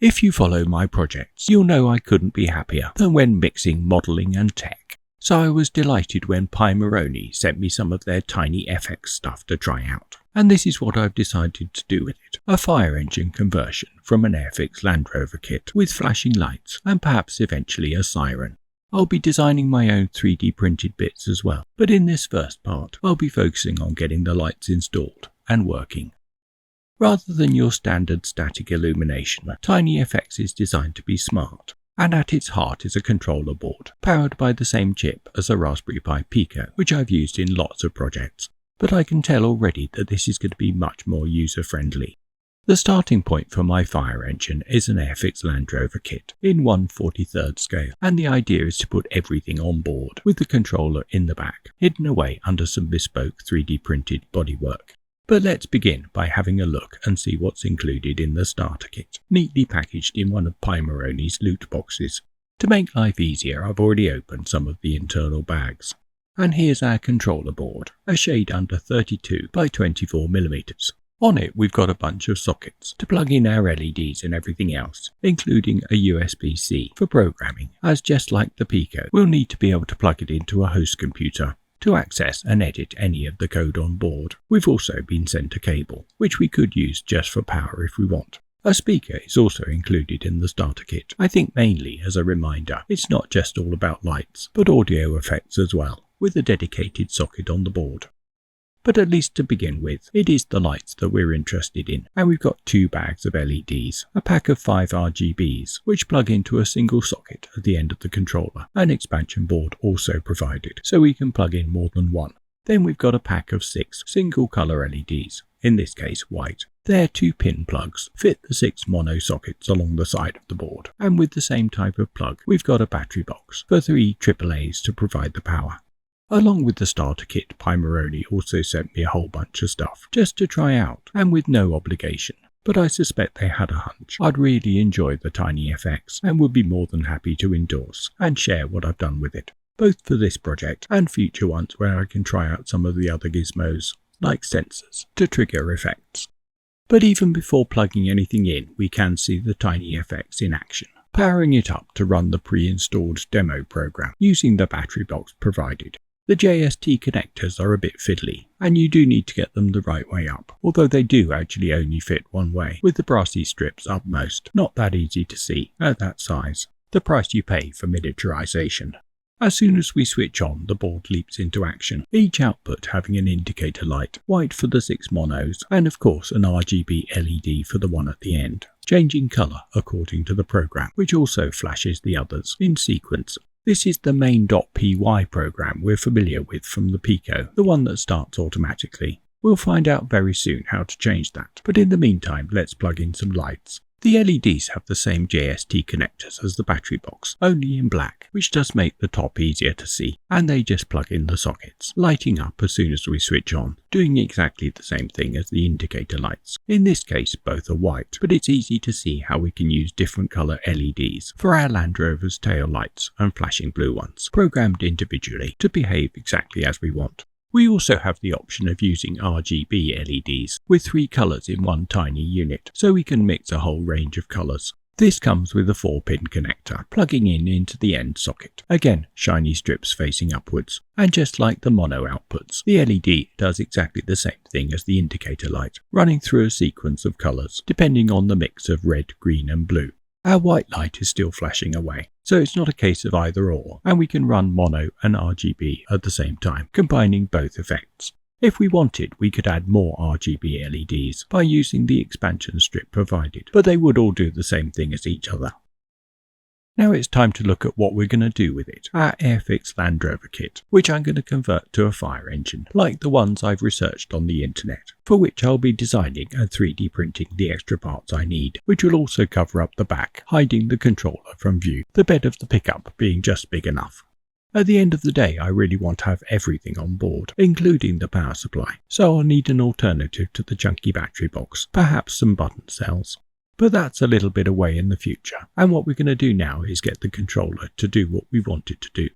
If you follow my projects, you'll know I couldn't be happier than when mixing modelling and tech. So I was delighted when Pimoroni sent me some of their Tiny FX stuff to try out. And this is what I've decided to do with it. A fire engine conversion from an Airfix Land Rover kit with flashing lights and perhaps eventually a siren. I'll be designing my own 3D printed bits as well, but in this first part I'll be focusing on getting the lights installed and working. Rather than your standard static illumination, Tiny FX is designed to be smart, and at its heart is a controller board, powered by the same chip as a Raspberry Pi Pico, which I've used in lots of projects, but I can tell already that this is going to be much more user-friendly. The starting point for my fire engine is an Airfix Land Rover kit in 1/43 scale, and the idea is to put everything on board with the controller in the back, hidden away under some bespoke 3D printed bodywork. But let's begin by having a look and see what's included in the starter kit, neatly packaged in one of Pimoroni's loot boxes. To make life easier, I've already opened some of the internal bags. And here's our controller board, a shade under 32 by 24mm. On it we've got a bunch of sockets to plug in our LEDs and everything else, including a USB-C for programming, as just like the Pico, we'll need to be able to plug it into a host computer to access and edit any of the code on board. We've also been sent a cable, which we could use just for power if we want. A speaker is also included in the starter kit, I think mainly as a reminder it's not just all about lights, but audio effects as well, with a dedicated socket on the board. But at least to begin with, it is the lights that we're interested in, and we've got 2 bags of LEDs, a pack of 5 RGBs, which plug into a single socket at the end of the controller, an expansion board also provided, so we can plug in more than one. Then we've got a pack of 6 single colour LEDs, in this case white. Their 2-pin plugs fit the 6 mono sockets along the side of the board, and with the same type of plug, we've got a battery box for 3 AAAs to provide the power. Along with the starter kit, Pimoroni also sent me a whole bunch of stuff just to try out and with no obligation, but I suspect they had a hunch I'd really enjoy the Tiny FX and would be more than happy to endorse and share what I've done with it, both for this project and future ones where I can try out some of the other gizmos, like sensors, to trigger effects. But even before plugging anything in, we can see the Tiny FX in action, powering it up to run the pre-installed demo program using the battery box provided. The JST connectors are a bit fiddly, and you do need to get them the right way up, although they do actually only fit one way, with the brassy strips upmost. Not that easy to see at that size. The price you pay for miniaturization. As soon as we switch on, the board leaps into action, each output having an indicator light, white for the 6 monos, and of course an RGB LED for the one at the end, changing colour according to the program, which also flashes the others in sequence. This is the main.py program we're familiar with from the Pico, the one that starts automatically. We'll find out very soon how to change that, but in the meantime let's plug in some lights. The LEDs have the same JST connectors as the battery box, only in black, which does make the top easier to see, and they just plug in the sockets, lighting up as soon as we switch on, doing exactly the same thing as the indicator lights. In this case both are white, but it's easy to see how we can use different colour LEDs for our Land Rover's tail lights and flashing blue ones, programmed individually to behave exactly as we want. We also have the option of using RGB LEDs with 3 colours in one tiny unit, so we can mix a whole range of colours. This comes with a 4-pin connector, plugging in into the end socket. Again, shiny strips facing upwards. And just like the mono outputs, the LED does exactly the same thing as the indicator light, running through a sequence of colours, depending on the mix of red, green and blue. Our white light is still flashing away, so it's not a case of either or, and we can run mono and RGB at the same time, combining both effects. If we wanted, we could add more RGB LEDs by using the expansion strip provided, but they would all do the same thing as each other. Now it's time to look at what we're going to do with it, our Airfix Land Rover kit, which I'm going to convert to a fire engine, like the ones I've researched on the internet, for which I'll be designing and 3D printing the extra parts I need, which will also cover up the back, hiding the controller from view, the bed of the pickup being just big enough. At the end of the day, I really want to have everything on board, including the power supply, so I'll need an alternative to the chunky battery box, perhaps some button cells. But that's a little bit away in the future, and what we're going to do now is get the controller to do what we want it to do.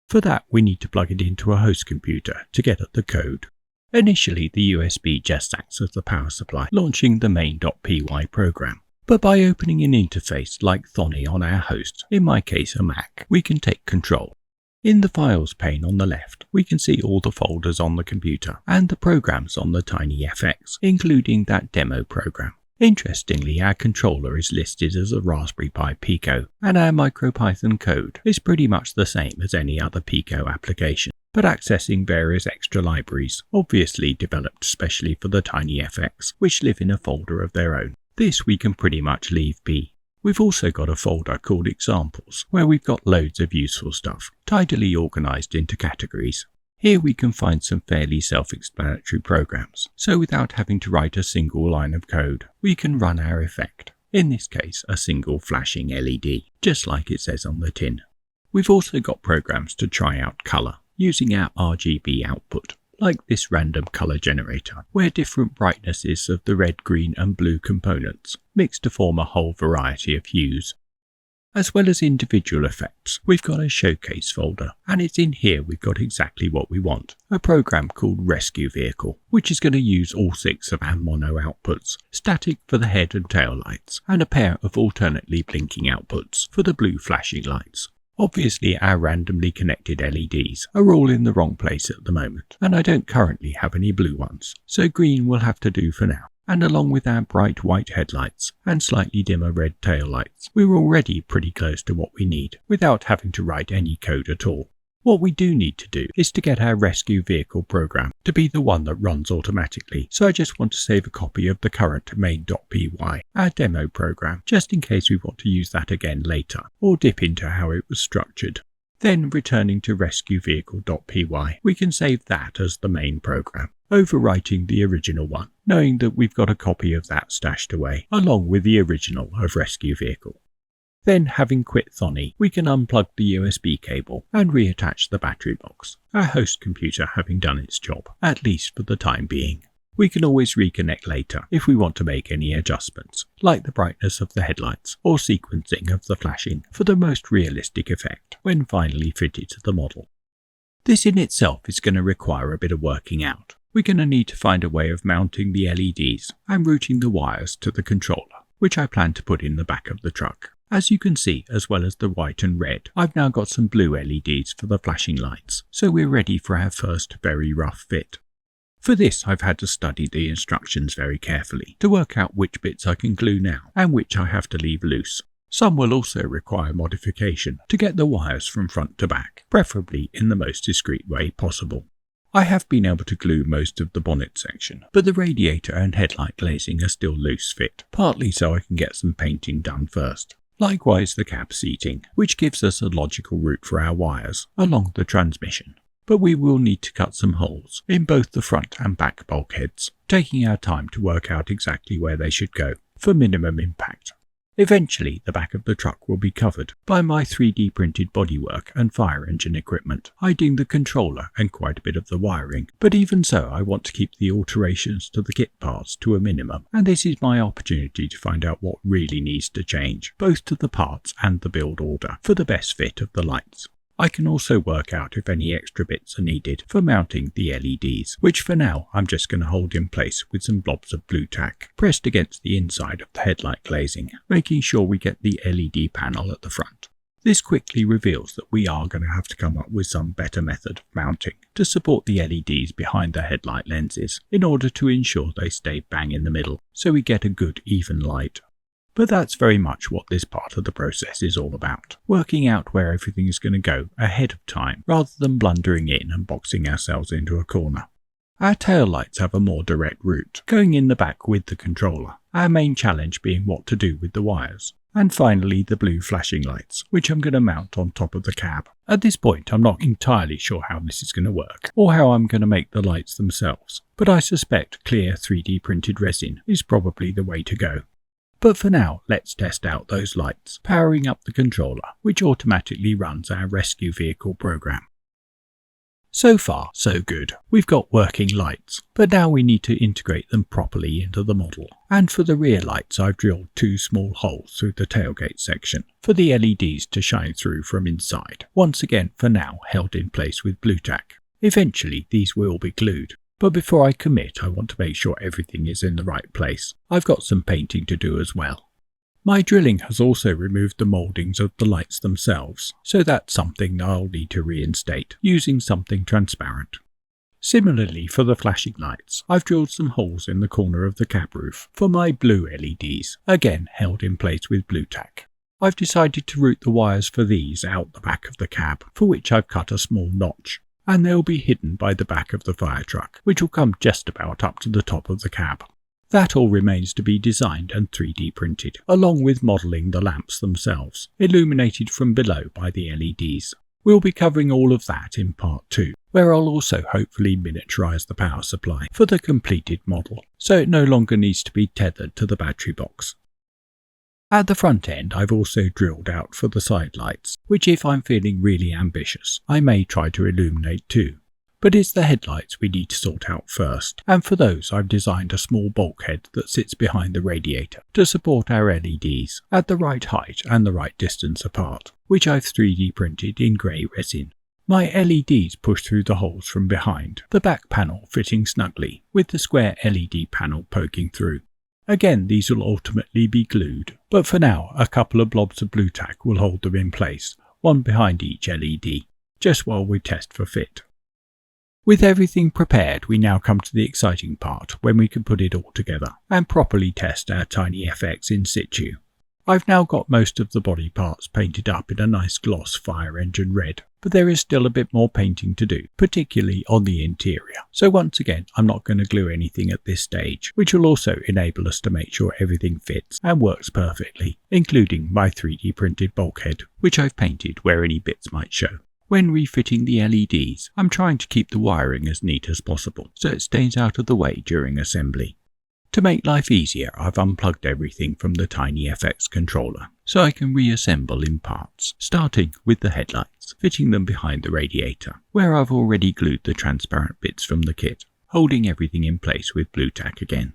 For that, we need to plug it into a host computer to get at the code. Initially, the USB just acts as the power supply, launching the main.py program. But by opening an interface like Thonny on our host, in my case a Mac, we can take control. In the Files pane on the left, we can see all the folders on the computer and the programs on the Tiny FX, including that demo program. Interestingly, our controller is listed as a Raspberry Pi Pico, and our MicroPython code is pretty much the same as any other Pico application, but accessing various extra libraries, obviously developed specially for the Tiny FX, which live in a folder of their own. This we can pretty much leave be. We've also got a folder called Examples, where we've got loads of useful stuff, tidily organised into categories. Here we can find some fairly self-explanatory programs, so without having to write a single line of code, we can run our effect, in this case a single flashing LED, just like it says on the tin. We've also got programs to try out colour, using our RGB output, like this random colour generator, where different brightnesses of the red, green and blue components mix to form a whole variety of hues. As well as individual effects, we've got a showcase folder, and it's in here we've got exactly what we want, a program called Rescue Vehicle, which is going to use all 6 of our mono outputs, static for the head and tail lights, and a pair of alternately blinking outputs for the blue flashing lights. Obviously our randomly connected LEDs are all in the wrong place at the moment, and I don't currently have any blue ones, so green will have to do for now. And along with our bright white headlights and slightly dimmer red tail lights, we're already pretty close to what we need, without having to write any code at all. What we do need to do is to get our rescue vehicle program to be the one that runs automatically, so I just want to save a copy of the current main.py, our demo program, just in case we want to use that again later, or dip into how it was structured. Then returning to rescue-vehicle.py, we can save that as the main program, overwriting the original one, knowing that we've got a copy of that stashed away, along with the original of Rescue Vehicle. Then, having quit Thonny, we can unplug the USB cable and reattach the battery box, our host computer having done its job, at least for the time being. We can always reconnect later if we want to make any adjustments, like the brightness of the headlights or sequencing of the flashing for the most realistic effect when finally fitted to the model. This in itself is going to require a bit of working out. We're going to need to find a way of mounting the LEDs and routing the wires to the controller, which I plan to put in the back of the truck. As you can see, as well as the white and red, I've now got some blue LEDs for the flashing lights, so we're ready for our first very rough fit. For this, I've had to study the instructions very carefully to work out which bits I can glue now and which I have to leave loose. Some will also require modification to get the wires from front to back, preferably in the most discreet way possible. I have been able to glue most of the bonnet section, but the radiator and headlight glazing are still loose fit, partly so I can get some painting done first. Likewise the cab seating, which gives us a logical route for our wires along the transmission. But we will need to cut some holes in both the front and back bulkheads, taking our time to work out exactly where they should go for minimum impact. Eventually, the back of the truck will be covered by my 3D printed bodywork and fire engine equipment, hiding the controller and quite a bit of the wiring. But even so, I want to keep the alterations to the kit parts to a minimum, and this is my opportunity to find out what really needs to change, both to the parts and the build order, for the best fit of the lights. I can also work out if any extra bits are needed for mounting the LEDs, which for now I'm just going to hold in place with some blobs of blue tack pressed against the inside of the headlight glazing, making sure we get the LED panel at the front. This quickly reveals that we are going to have to come up with some better method of mounting to support the LEDs behind the headlight lenses in order to ensure they stay bang in the middle so we get a good even light. But that's very much what this part of the process is all about, working out where everything is going to go ahead of time rather than blundering in and boxing ourselves into a corner. Our tail lights have a more direct route, going in the back with the controller, our main challenge being what to do with the wires. And finally the blue flashing lights, which I'm going to mount on top of the cab. At this point I'm not entirely sure how this is going to work, or how I'm going to make the lights themselves, but I suspect clear 3D printed resin is probably the way to go. But for now, let's test out those lights, powering up the controller, which automatically runs our rescue vehicle program. So far, so good. We've got working lights, but now we need to integrate them properly into the model. And for the rear lights, I've drilled 2 small holes through the tailgate section for the LEDs to shine through from inside, once again for now held in place with blue tack. Eventually, these will be glued. But before I commit, I want to make sure everything is in the right place. I've got some painting to do as well. My drilling has also removed the mouldings of the lights themselves, so that's something I'll need to reinstate, using something transparent. Similarly for the flashing lights, I've drilled some holes in the corner of the cab roof for my blue LEDs, again held in place with blue tack. I've decided to route the wires for these out the back of the cab, for which I've cut a small notch, and they'll be hidden by the back of the fire truck, which will come just about up to the top of the cab. That all remains to be designed and 3D printed, along with modelling the lamps themselves, illuminated from below by the LEDs. We'll be covering all of that in part 2, where I'll also hopefully miniaturise the power supply for the completed model, so it no longer needs to be tethered to the battery box. At the front end, I've also drilled out for the side lights, which if I'm feeling really ambitious, I may try to illuminate too. But it's the headlights we need to sort out first, and for those I've designed a small bulkhead that sits behind the radiator to support our LEDs at the right height and the right distance apart, which I've 3D printed in grey resin. My LEDs push through the holes from behind, the back panel fitting snugly, with the square LED panel poking through. Again, these will ultimately be glued, but for now a couple of blobs of blue tack will hold them in place, one behind each LED, just while we test for fit. With everything prepared, we now come to the exciting part when we can put it all together and properly test our Thonny FX in situ. I've now got most of the body parts painted up in a nice gloss fire engine red, but there is still a bit more painting to do, particularly on the interior. So once again, I'm not going to glue anything at this stage, which will also enable us to make sure everything fits and works perfectly, including my 3D printed bulkhead, which I've painted where any bits might show. When refitting the LEDs, I'm trying to keep the wiring as neat as possible, so it stays out of the way during assembly. To make life easier, I've unplugged everything from the Thonny FX controller, so I can reassemble in parts, starting with the headlights, fitting them behind the radiator, where I've already glued the transparent bits from the kit, holding everything in place with blue tack again.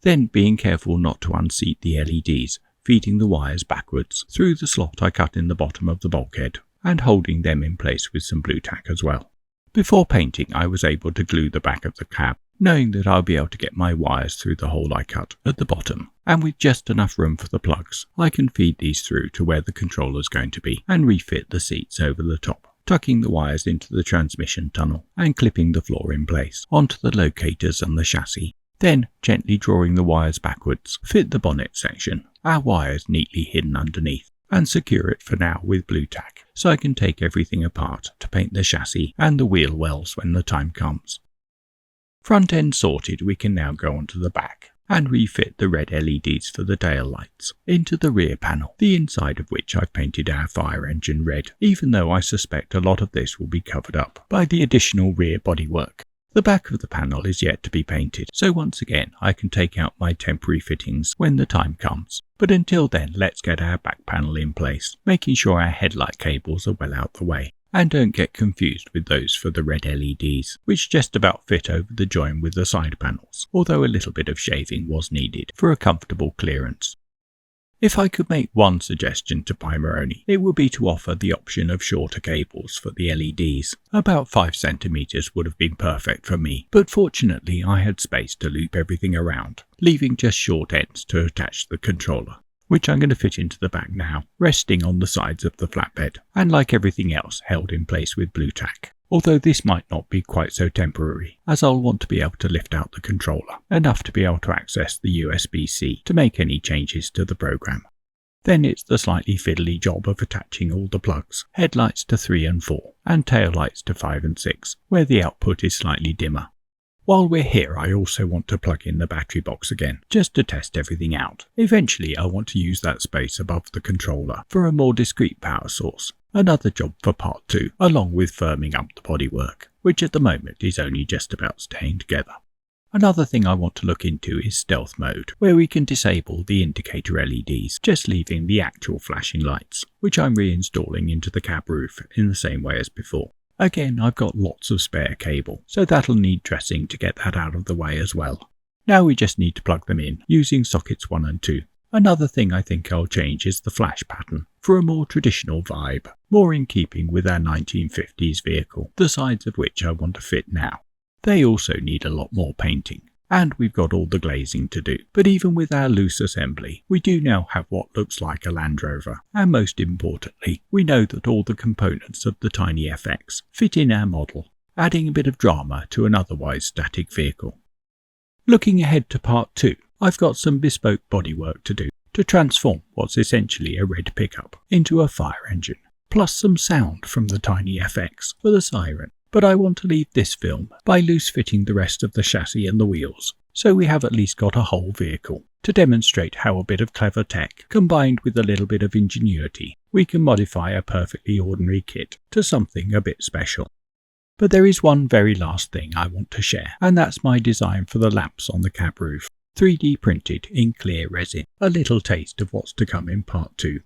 Then being careful not to unseat the LEDs, feeding the wires backwards through the slot I cut in the bottom of the bulkhead, and holding them in place with some blue tack as well. Before painting, I was able to glue the back of the cab, knowing that I'll be able to get my wires through the hole I cut at the bottom, and with just enough room for the plugs, I can feed these through to where the controller's going to be and refit the seats over the top, tucking the wires into the transmission tunnel and clipping the floor in place onto the locators and the chassis. Then, gently drawing the wires backwards, fit the bonnet section, our wires neatly hidden underneath, and secure it for now with blue tack, so I can take everything apart to paint the chassis and the wheel wells when the time comes. Front end sorted, we can now go onto the back and refit the red LEDs for the tail lights into the rear panel, the inside of which I've painted our fire engine red, even though I suspect a lot of this will be covered up by the additional rear bodywork. The back of the panel is yet to be painted, so once again I can take out my temporary fittings when the time comes. But until then, let's get our back panel in place, making sure our headlight cables are well out the way, and don't get confused with those for the red LEDs, which just about fit over the join with the side panels, although a little bit of shaving was needed for a comfortable clearance. If I could make one suggestion to Pimoroni, it would be to offer the option of shorter cables for the LEDs. About 5 cm would have been perfect for me, but fortunately I had space to loop everything around, leaving just short ends to attach the controller, which I'm going to fit into the back now, resting on the sides of the flatbed, and like everything else held in place with blue tack. Although this might not be quite so temporary, as I'll want to be able to lift out the controller, enough to be able to access the USB-C to make any changes to the program. Then it's the slightly fiddly job of attaching all the plugs, headlights to 3 and 4, and tail lights to 5 and 6, where the output is slightly dimmer. While we're here, I also want to plug in the battery box again, just to test everything out. Eventually I want to use that space above the controller for a more discrete power source. Another job for part 2, along with firming up the bodywork, which at the moment is only just about staying together. Another thing I want to look into is stealth mode, where we can disable the indicator LEDs, just leaving the actual flashing lights, which I'm reinstalling into the cab roof in the same way as before. Again, I've got lots of spare cable, so that'll need dressing to get that out of the way as well. Now we just need to plug them in, using sockets 1 and 2. Another thing I think I'll change is the flash pattern, for a more traditional vibe, more in keeping with our 1950s vehicle, the sides of which I want to fit now. They also need a lot more painting, and we've got all the glazing to do. But even with our loose assembly, we do now have what looks like a Land Rover, and most importantly, we know that all the components of the Tiny FX fit in our model, adding a bit of drama to an otherwise static vehicle. Looking ahead to part 2, I've got some bespoke bodywork to do to transform what's essentially a red pickup into a fire engine, plus some sound from the Tiny FX for the siren. But I want to leave this film by loose fitting the rest of the chassis and the wheels, so we have at least got a whole vehicle, to demonstrate how a bit of clever tech, combined with a little bit of ingenuity, we can modify a perfectly ordinary kit to something a bit special. But there is one very last thing I want to share, and that's my design for the lamps on the cab roof, 3D printed in clear resin. A little taste of what's to come in part 2.